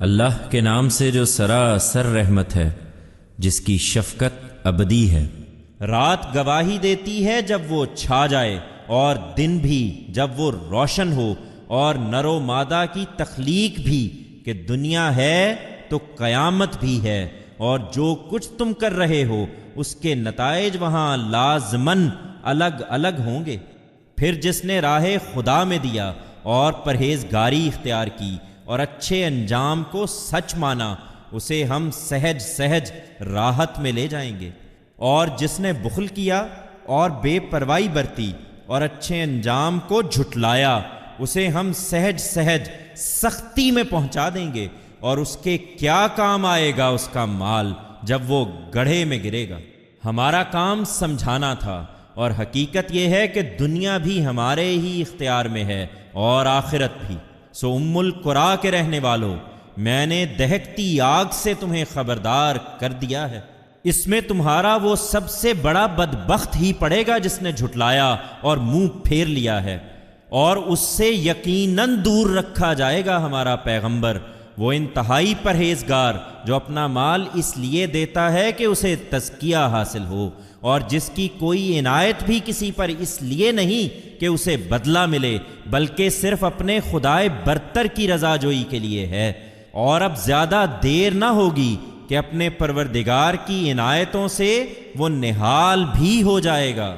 اللہ کے نام سے جو سراسر رحمت ہے، جس کی شفقت ابدی ہے۔ رات گواہی دیتی ہے جب وہ چھا جائے، اور دن بھی جب وہ روشن ہو، اور نر و مادہ کی تخلیق بھی، کہ دنیا ہے تو قیامت بھی ہے، اور جو کچھ تم کر رہے ہو اس کے نتائج وہاں لازماً الگ الگ ہوں گے۔ پھر جس نے راہ خدا میں دیا اور پرہیزگاری اختیار کی اور اچھے انجام کو سچ مانا، اسے ہم سہج سہج راحت میں لے جائیں گے۔ اور جس نے بخل کیا اور بے پرواہی برتی اور اچھے انجام کو جھٹلایا، اسے ہم سہج سہج سختی میں پہنچا دیں گے، اور اس کے کیا کام آئے گا اس کا مال جب وہ گڑھے میں گرے گا۔ ہمارا کام سمجھانا تھا، اور حقیقت یہ ہے کہ دنیا بھی ہمارے ہی اختیار میں ہے اور آخرت بھی۔ سو القریٰ کے رہنے والوں، میں نے دہکتی آگ سے تمہیں خبردار کر دیا ہے۔ اس میں تمہارا وہ سب سے بڑا بدبخت ہی پڑے گا جس نے جھٹلایا اور منہ پھیر لیا ہے، اور اس سے یقیناً دور رکھا جائے گا ہمارا پیغمبر، وہ انتہائی پرہیزگار جو اپنا مال اس لیے دیتا ہے کہ اسے تزکیہ حاصل ہو، اور جس کی کوئی عنایت بھی کسی پر اس لیے نہیں کہ اسے بدلہ ملے، بلکہ صرف اپنے خدائے برتر کی رضا جوئی کے لیے ہے۔ اور اب زیادہ دیر نہ ہوگی کہ اپنے پروردگار کی عنایتوں سے وہ نہال بھی ہو جائے گا۔